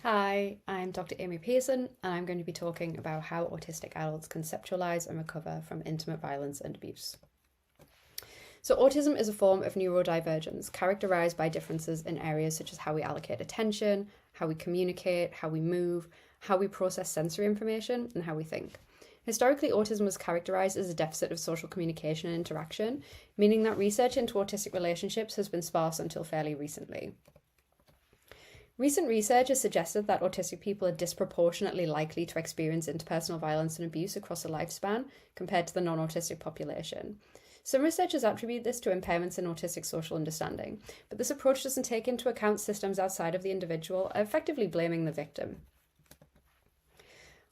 Hi, I'm Dr. Amy Pearson, and I'm going to be talking about how autistic adults conceptualise and recover from intimate violence and abuse. So, autism is a form of neurodivergence characterised by differences in areas such as how we allocate attention, how we communicate, how we move, how we process sensory information, and how we think. Historically, autism was characterised as a deficit of social communication and interaction, meaning that research into autistic relationships has been sparse until fairly recently. Recent research has suggested that autistic people are disproportionately likely to experience interpersonal violence and abuse across a lifespan compared to the non-autistic population. Some researchers attribute this to impairments in autistic social understanding, but this approach doesn't take into account systems outside of the individual, effectively blaming the victim.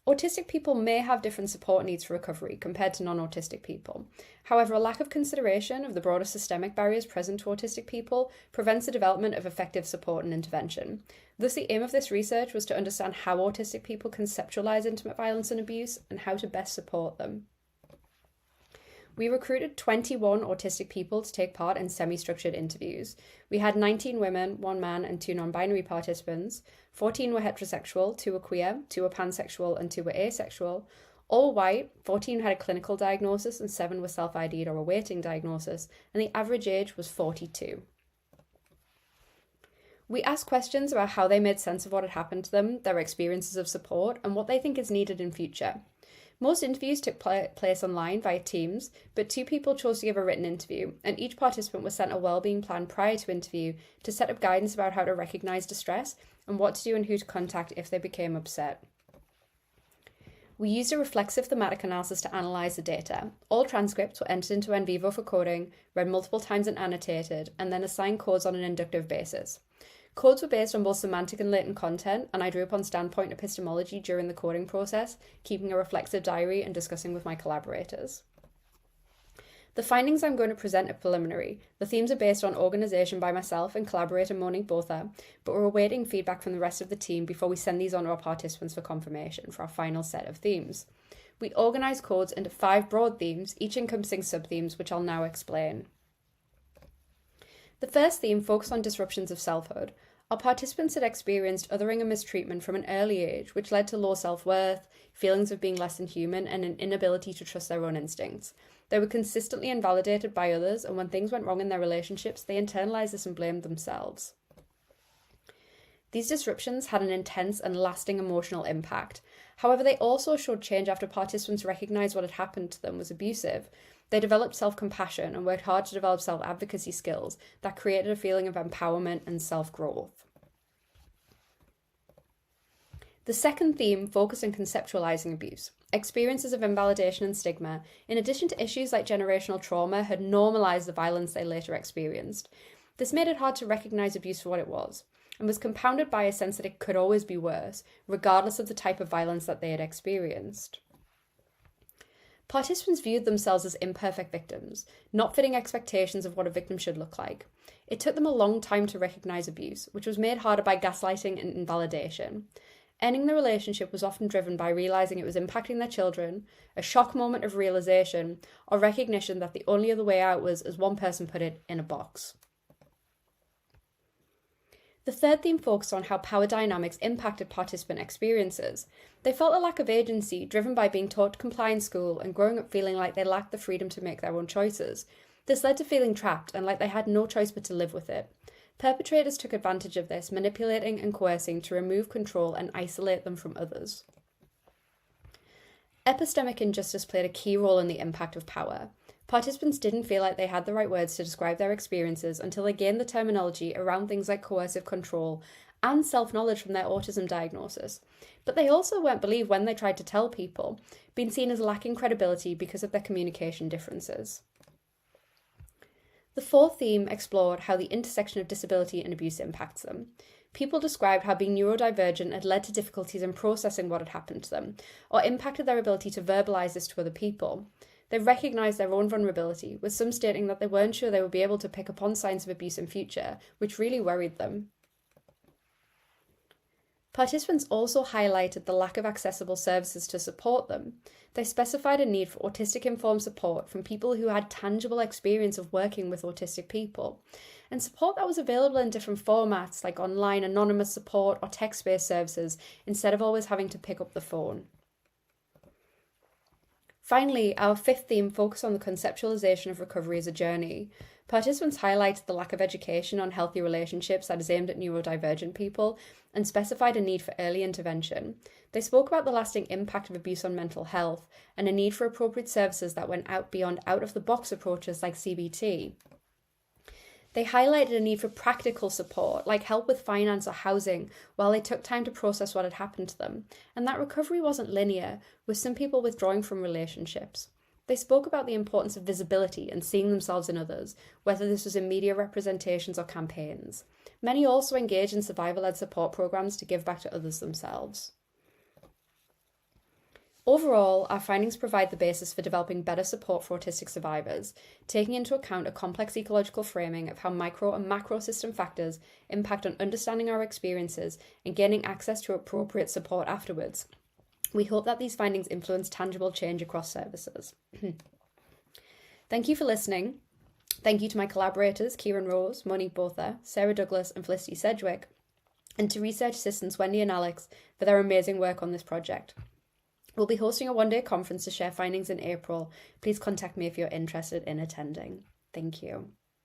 Autistic people may have different support needs for recovery compared to non-autistic people. However, a lack of consideration of the broader systemic barriers present to autistic people prevents the development of effective support and intervention. Thus, the aim of this research was to understand how autistic people conceptualise intimate violence and abuse and how to best support them. We recruited 21 autistic people to take part in semi-structured interviews. We had 19 women, 1 man and 2 non-binary participants. 14 were heterosexual, 2 were queer, 2 were pansexual and 2 were asexual. All white, 14 had a clinical diagnosis and 7 were self-ID'd or awaiting diagnosis, and the average age was 42. We asked questions about how they made sense of what had happened to them, their experiences of support, and what they think is needed in future. Most interviews took place online via Teams, but 2 people chose to give a written interview, and each participant was sent a wellbeing plan prior to interview to set up guidance about how to recognise distress and what to do and who to contact if they became upset. We used a reflexive thematic analysis to analyse the data. All transcripts were entered into NVivo for coding, read multiple times and annotated, and then assigned codes on an inductive basis. Codes were based on both semantic and latent content, and I drew upon standpoint epistemology during the coding process, keeping a reflexive diary and discussing with my collaborators. The findings I'm going to present are preliminary. The themes are based on organisation by myself and collaborator Monique Botha, but we're awaiting feedback from the rest of the team before we send these on to our participants for confirmation for our final set of themes. We organised codes into 5 broad themes, each encompassing sub-themes, which I'll now explain. The first theme focused on disruptions of selfhood. Our participants had experienced othering and mistreatment from an early age, which led to low self-worth, feelings of being less than human, and an inability to trust their own instincts. They were consistently invalidated by others, and when things went wrong in their relationships, they internalized this and blamed themselves. These disruptions had an intense and lasting emotional impact. However, they also showed change after participants recognized what had happened to them was abusive. They developed self-compassion and worked hard to develop self-advocacy skills that created a feeling of empowerment and self-growth. The second theme focused on conceptualizing abuse. Experiences of invalidation and stigma, in addition to issues like generational trauma, had normalized the violence they later experienced. This made it hard to recognize abuse for what it was, and was compounded by a sense that it could always be worse, regardless of the type of violence that they had experienced. Participants viewed themselves as imperfect victims, not fitting expectations of what a victim should look like. It took them a long time to recognise abuse, which was made harder by gaslighting and invalidation. Ending the relationship was often driven by realising it was impacting their children, a shock moment of realisation, or recognition that the only other way out was, as one person put it, in a box. The third theme focused on how power dynamics impacted participant experiences. They felt a lack of agency, driven by being taught to comply in school and growing up feeling like they lacked the freedom to make their own choices. This led to feeling trapped and like they had no choice but to live with it. Perpetrators took advantage of this, manipulating and coercing to remove control and isolate them from others. Epistemic injustice played a key role in the impact of power. Participants didn't feel like they had the right words to describe their experiences until they gained the terminology around things like coercive control and self-knowledge from their autism diagnosis. But they also weren't believed when they tried to tell people, being seen as lacking credibility because of their communication differences. The fourth theme explored how the intersection of disability and abuse impacts them. People described how being neurodivergent had led to difficulties in processing what had happened to them, or impacted their ability to verbalise this to other people. They recognised their own vulnerability, with some stating that they weren't sure they would be able to pick up on signs of abuse in future, which really worried them. Participants also highlighted the lack of accessible services to support them. They specified a need for autistic-informed support from people who had tangible experience of working with autistic people, and support that was available in different formats like online anonymous support or text-based services instead of always having to pick up the phone. Finally, our fifth theme focused on the conceptualisation of recovery as a journey. Participants highlighted the lack of education on healthy relationships that is aimed at neurodivergent people and specified a need for early intervention. They spoke about the lasting impact of abuse on mental health and a need for appropriate services that went out beyond out-of-the-box approaches like CBT. They highlighted a need for practical support, like help with finance or housing, while they took time to process what had happened to them, and that recovery wasn't linear, with some people withdrawing from relationships. They spoke about the importance of visibility and seeing themselves in others, whether this was in media representations or campaigns. Many also engaged in survival-led support programs to give back to others themselves. Overall, our findings provide the basis for developing better support for autistic survivors, taking into account a complex ecological framing of how micro and macro system factors impact on understanding our experiences and gaining access to appropriate support afterwards. We hope that these findings influence tangible change across services. Thank you for listening. Thank you to my collaborators, Kieran Rose, Monique Botha, Sarah Douglas and Felicity Sedgwick, and to research assistants Wendy and Alex for their amazing work on this project. We'll be hosting a one-day conference to share findings in April. Please contact me if you're interested in attending. Thank you.